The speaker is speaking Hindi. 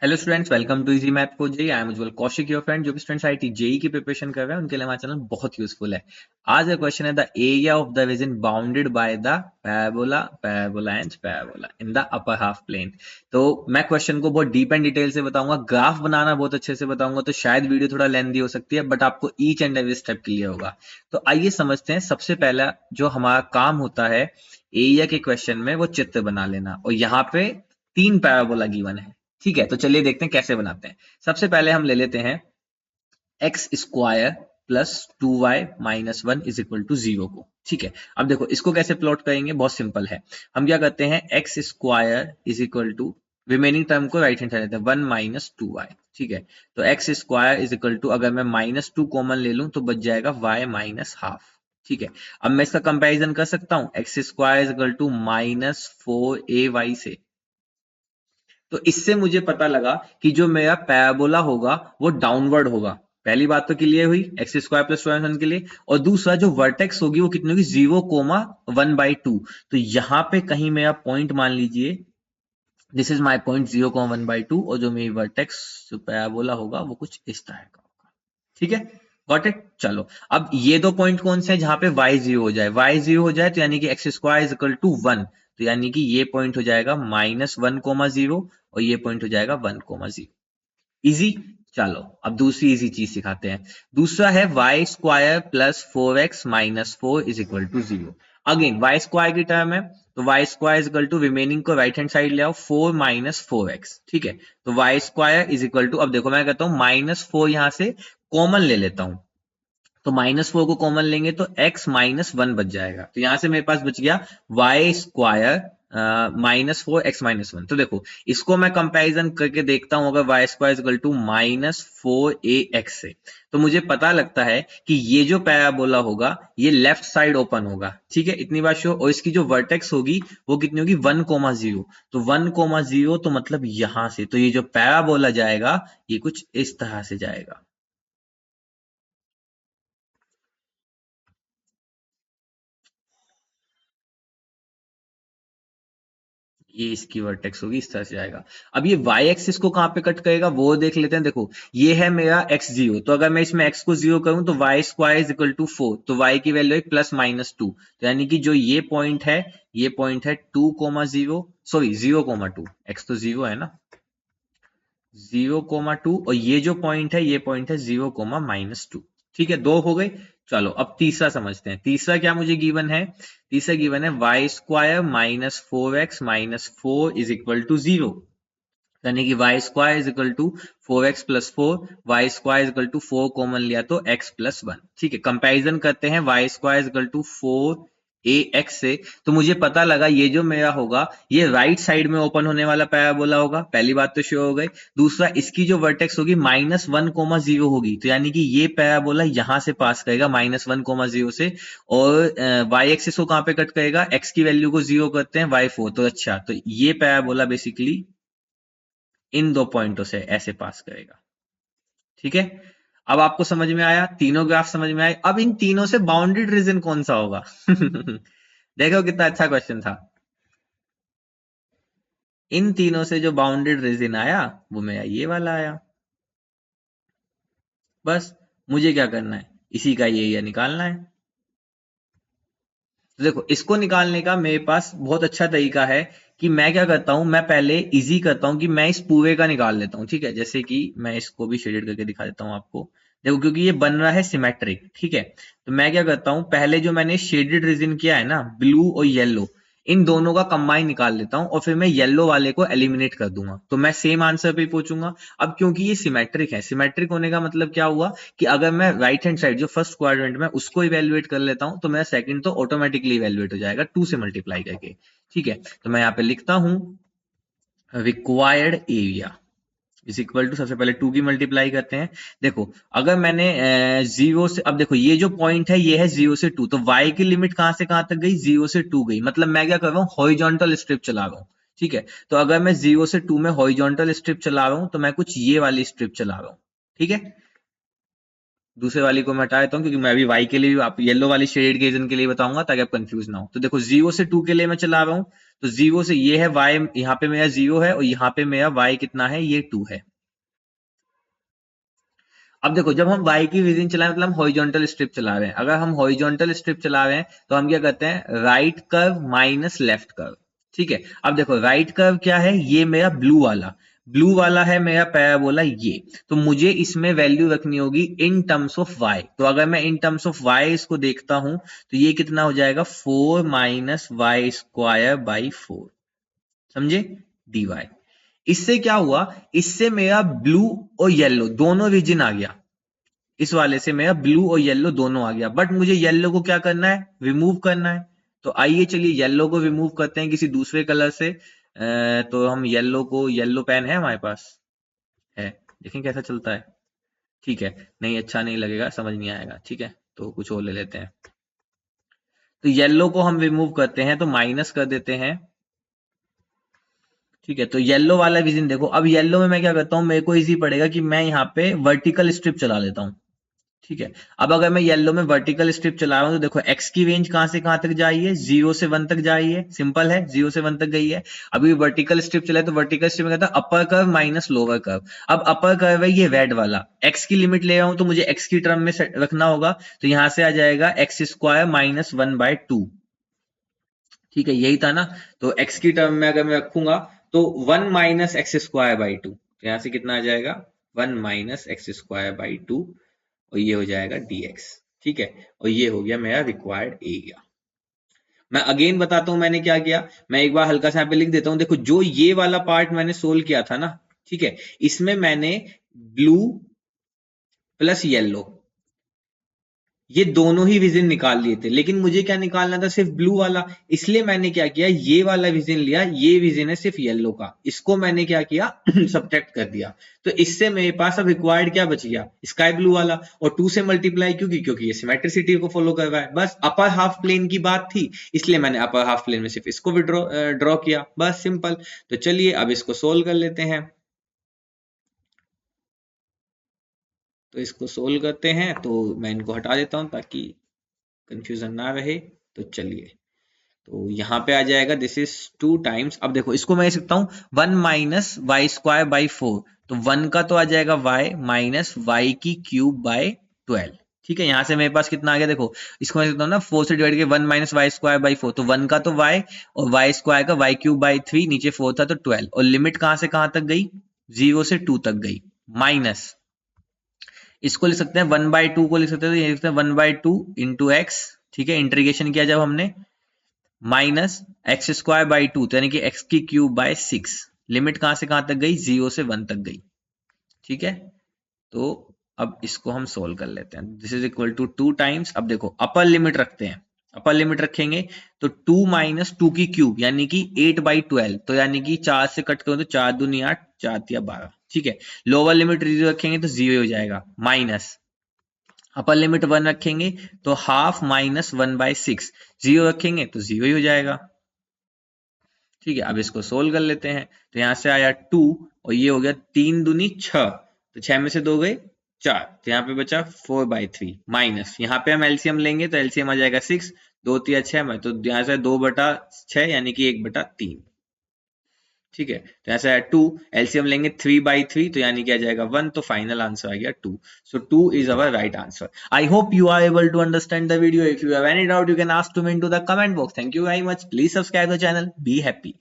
Hello students, welcome to easy math for JEE. I am Ujjwal Kaushik, your friend. जो भी स्टूडेंट्स आईटी जेई की प्रिपरेशन कर रहे हैं उनके लिए हमारा चैनल बहुत यूजफुल है। आज का क्वेश्चन है the area of the region bounded by the parabola and parabola in the upper half plane. तो मैं क्वेश्चन को बहुत डीप एंड डिटेल से बताऊंगा, ग्राफ बनाना बहुत अच्छे से बताऊंगा, तो शायद वीडियो थोड़ा लेंथी हो सकती है, बट आपको each and every step clear होगा। तो आइए समझते हैं। सबसे पहला जो हमारा काम होता है एरिया के क्वेश्चन में, वो चित्र बना लेना। और यहाँ पे 3 पैराबोला गिवन है। ठीक है, तो चलिए देखते हैं कैसे बनाते हैं। सबसे पहले हम ले लेते हैं x square plus 2y minus 1 is equal to 0 को। ठीक है, अब देखो इसको कैसे प्लॉट करेंगे, बहुत सिंपल है। हम क्या करते हैं, x square is equal to remaining term को राइट हैंड साइड लेते हैं, 1 माइनस 2y। ठीक है, तो x square is equal to, अगर मैं माइनस 2 कॉमन ले लूं तो बच जाएगा y माइनस हाफ। ठीक है, अब मैं इसका कंपैरिजन कर सकता हूं, x square is equal to minus 4ay से। तो इससे मुझे पता लगा कि जो मेरा पैराबोला होगा वो डाउनवर्ड होगा। पहली बात तो क्लियर हुई एक्स स्क्वायर प्लस 2 के लिए। और दूसरा जो वर्टेक्स होगी वो कितनी होगी, 0,1/2। तो यहां पे कहीं मेरा पॉइंट मान लीजिए, दिस इज माई पॉइंट 0,1/2, और जो मेरी वर्टेक्स जो पैराबोला होगा वो कुछ इस तरह का होगा। ठीक है, गॉट इट। चलो, अब ये दो पॉइंट कौन से हैं जहां पे y 0 हो जाए, y 0 हो जाए तो यानी कि x square is equal to 1। तो यानी कि ये पॉइंट हो जाएगा -1,0 और ये पॉइंट हो जाएगा 1,0। इजी। चलो अब दूसरी इजी चीज सिखाते हैं। दूसरा है y square plus 4x minus 4 is equal to 0। Again y square की टर्म है, तो y square is equal to remaining को राइट हैंड साइड ले आओ, 4 माइनस 4x। ठीक है, तो y square is equal to, अब देखो मैं कहता हूं -4 यहां से कॉमन ले लेता हूं, तो -4 को कॉमन लेंगे तो x माइनस 1 बच जाएगा। तो यहां से मेरे पास बच गया वाई स्क्वायर -4 x माइनस 1। तो देखो इसको मैं कंपैरिजन करके देखता हूं, अगर Y square equal to -4ax से, तो मुझे पता लगता है कि ये जो पैराबोला होगा ये लेफ्ट साइड ओपन होगा। ठीक है, इतनी बात श्योर। और इसकी जो वर्टेक्स होगी वो कितनी होगी, 1,0। तो 1,0 तो मतलब यहां से, तो ये जो पैराबोला जाएगा ये कुछ इस तरह से जाएगा। ये इसकी वर्टेक्स होगी, इस तरह से जाएगा। अब ये वाई एक्सिस को कहां पे कट करेगा वो देख लेते हैं। देखो ये है मेरा एक्स 0, तो अगर मैं इसमें एक्स को 0 करूं तो y square is equal to 4, तो वाई की वैल्यू है +-2। तो यानी कि जो ये पॉइंट है, ये पॉइंट है 2,0, सॉरी 0,2। एक्स तो 0 है ना, 0,2, और ये जो पॉइंट है ये पॉइंट है 0,-2। ठीक है, दो हो गए। चलो अब तीसरा समझते हैं। तीसरा क्या मुझे गिवन है, तीसरा गिवन है y square minus 4x minus 4 is equal to 0। यानी कि y square is equal to 4x plus 4, y square is equal to 4 common लिया तो x प्लस 1। ठीक है, कंपैरिजन करते हैं y square is equal to 4ax से, तो मुझे पता लगा ये जो मेरा होगा ये राइट साइड में ओपन होने वाला पैराबोला होगा। पहली बात तो श्योर हो गई। दूसरा, इसकी जो वर्टेक्स होगी -1,0 होगी, तो यानी कि ये पैराबोला यहां से पास करेगा -1,0 से। और वाई एक्सिस को कहां पे कट करेगा, x की वैल्यू को 0 करते हैं y4। तो अच्छा, तो ये पैराबोला बेसिकली इन दो पॉइंटों से ऐसे पास करेगा। ठीक है, अब आपको समझ में आया, तीनों ग्राफ समझ में आए। अब इन तीनों से बाउंडेड रीजन कौन सा होगा देखो कितना अच्छा क्वेश्चन था। इन तीनों से जो बाउंडेड रीजन आया वो मेरा ये वाला आया। बस मुझे क्या करना है, इसी का ये एरिया निकालना है। तो देखो इसको निकालने का मेरे पास बहुत अच्छा तरीका है कि मैं क्या करता हूं, मैं पहले इजी करता हूं कि मैं इस पूरे का निकाल लेता हूं। ठीक है, जैसे कि मैं इसको भी शेडेड करके दिखा देता हूं आपको। देखो क्योंकि ये बन रहा है सिमेट्रिक। ठीक है, तो मैं क्या करता हूं, पहले जो मैंने शेडेड रीजन किया है ना, ब्लू और येलो, इन दोनों का कंबाइन निकाल लेता हूं और फिर मैं येलो वाले को एलिमिनेट कर दूंगा, तो मैं सेम आंसर पे पहुंचूंगा। अब क्योंकि ये सिमेट्रिक है, सिमेट्रिक होने का मतलब क्या हुआ कि अगर मैं राइट हैंड साइड जो फर्स्ट क्वाड्रेंट में उसको इवेल्युएट कर लेता हूं तो मेरा सेकंड तो ऑटोमेटिकली इवेल्युएट हो जाएगा 2 से मल्टीप्लाई करके। ठीक है, तो मैं यहाँ पे लिखता हूं required area is equal to, सबसे पहले 2 की मल्टीप्लाई करते हैं। देखो अगर मैंने 0 से, अब देखो ये जो पॉइंट है ये है 0 से 2, तो y की लिमिट कहां से कहां तक गई, 0 से 2 गई। मतलब मैं क्या कर रहा हूँ, हॉरिजॉन्टल स्ट्रिप चला रहा हूँ। ठीक है, तो अगर मैं 0 से 2 में हॉरिजॉन्टल स्ट्रिप चला रहा हूं तो मैं कुछ ये वाली स्ट्रिप चला रहा हूं। ठीक है, दूसरे वाली को मैं हटा देता हूँ क्योंकि मैं अभी वाई के लिए आप येलो वाली शेडेड के रीजन के लिए बताऊंगा ताकि आप कंफ्यूज ना हो। तो देखो 0 से 2 के लिए मैं चला रहा हूँ, तो 0 से ये है y, यहाँ पे मेरा 0 है और यहाँ पे मेरा y कितना है, ये 2 है। अब देखो जब हम y की रीजन चला रहे हैं मतलब हम हॉरिजॉन्टल स्ट्रिप चला रहे हैं। अगर हम हॉरिजॉन्टल स्ट्रिप चला रहे हैं तो हम क्या करते हैं, right curve minus left curve. ठीक है, अब देखो राइट कर्व क्या है, ये मेरा ब्लू वाला है मेरा पैराबोला ये। तो मुझे इसमें वैल्यू रखनी होगी इन टर्म्स ऑफ y। तो अगर मैं इन टर्म्स ऑफ y इसको देखता हूं तो ये कितना हो जाएगा, 4 माइनस वाई स्क्वायर बाई 4, समझे, dy। इससे क्या हुआ, इससे मेरा ब्लू और येलो दोनों रीजन आ गया। इस वाले से मेरा ब्लू और येलो दोनों आ गया, बट मुझे येलो को क्या करना है, रिमूव करना है। तो आइए चलिए येलो को रिमूव करते हैं किसी दूसरे कलर से। तो हम येलो को, येलो पेन है हमारे पास, है, देखें कैसा चलता है। ठीक है, नहीं अच्छा नहीं लगेगा, समझ नहीं आएगा, ठीक है, तो कुछ और ले लेते हैं। तो येलो को हम रिमूव करते हैं, तो माइनस कर देते हैं। ठीक है, तो येलो वाला विजन देखो, अब येलो में मैं क्या करता हूं, मेरे को इजी पड़ेगा कि मैं यहाँ पे वर्टिकल स्ट्रिप चला लेता हूं। ठीक है, अब अगर मैं येलो में वर्टिकल स्ट्रिप चला रहा हूं तो देखो एक्स की रेंज कहां से कहां तक जा रही है, 0 से 1 तक जा रही है, सिंपल है, 0 से 1 तक गई है। अभी वर्टिकल स्ट्रिप चला है तो वर्टिकल स्ट्रिप में कहता है upper curve minus lower curve. अब अपर कर्व है ये रेड वाला, एक्स की लिमिट ले रहा हूं तो मुझे एक्स की टर्म में रखना होगा, तो यहां से आ जाएगा एक्स स्क्वायर माइनस 1/2। ठीक है, यही था ना। तो x की टर्म में अगर मैं रखूंगा तो 1 माइनस एक्स स्क्वायर बाई 2, तो यहां से कितना आ जाएगा, 1 माइनस एक्स स्क्वायर बाई 2, और ये हो जाएगा dx। ठीक है, और ये हो गया मेरा रिक्वायर्ड एरिया। मैं अगेन बताता हूं मैंने क्या किया, मैं एक बार हल्का सा यहाँ पे लिख देता हूं। देखो जो ये वाला पार्ट मैंने सोल्व किया था ना, ठीक है, इसमें मैंने ब्लू प्लस येलो ये दोनों ही विजन निकाल लिए थे, लेकिन मुझे क्या निकालना था, सिर्फ ब्लू वाला। इसलिए मैंने क्या किया, ये वाला विजन लिया, ये विजन है सिर्फ येलो का, इसको मैंने क्या किया सब्ट्रैक्ट कर दिया। तो इससे मेरे पास अब रिक्वायर्ड क्या बच गया, स्काई ब्लू वाला, और 2 से मल्टीप्लाई क्योंकि ये सिमेट्रिसिटी को फॉलो कर रहा है। बस अपर हाफ प्लेन की बात थी, इसलिए मैंने अपर हाफ प्लेन में सिर्फ इसको भी ड्रॉ किया, बस सिंपल। तो चलिए अब इसको सोल्व कर लेते हैं। तो इसको सोल्व करते हैं, तो मैं इनको हटा देता हूं ताकि कंफ्यूजन ना रहे। तो चलिए, तो यहाँ पे आ जाएगा दिस इज 2 टाइम्स, अब देखो इसको मैं लिख सकता हूँ 1 माइनस वाई स्क्वायर बाई 4, तो 1 का तो आ जाएगा y माइनस वाई की क्यूब बाई 12। ठीक है, यहां से मेरे पास कितना आ गया, देखो इसको मैं लिखता हूँ ना 4 से डिवाइड करके 1 माइनस वाई स्क्वायर बाई 4, तो 1 का तो y और वाई स्क्वायर का y क्यूब बाई 3, नीचे 4 था तो 12, और लिमिट कहां से कहां तक गई, 0 से 2 तक गई, माइनस इसको लिख सकते हैं 1/2 को लिख सकते हैं, तो ये लिख सकते हैं 1/2 इंटू एक्स। ठीक है, इंटीग्रेशन किया जब हमने, माइनस एक्स स्क्वायर बाई 2, तो यानी कि एक्स की क्यूब बाय 6, लिमिट कहां से कहां तक गई, 0 से 1 तक गई। ठीक है, तो अब इसको हम सोल्व कर लेते हैं। This is equal to 2 times, अब देखो अपर लिमिट रखते हैं, अपर लिमिट रखेंगे तो 2 माइनस 2 की क्यूब यानी कि 8/12, तो यानी कि 4 से कट करो तो 4 दूनी 8, 4 तिया 12। ठीक है, लोअर लिमिट 0 रखेंगे तो 0 हो जाएगा, माइनस अपर लिमिट 1 रखेंगे तो हाफ माइनस 1/6, 0 रखेंगे तो 0 ही हो जाएगा। ठीक है, अब इसको सोल्व कर लेते हैं। तो यहां से आया 2 और ये हो गया 3 दूनी 6, तो 6 में से 2 गए 4, तो यहाँ पे बचा 4/3, माइनस यहाँ पे हम एलसीएम लेंगे तो एलसीएम आ जाएगा 6, 2 तिया 6 में, तो यहाँ से 2/6 यानी कि 1/3। ठीक है, तो ऐसा है 2, एलसीएम लेंगे 3/3, तो यानी कि आ जाएगा 1, तो फाइनल आंसर आ गया 2। So 2 is our right answer. I hope you are able to understand the video. If you have any doubt you can ask to me into the comment box. Thank you very much, please subscribe the channel, be happy.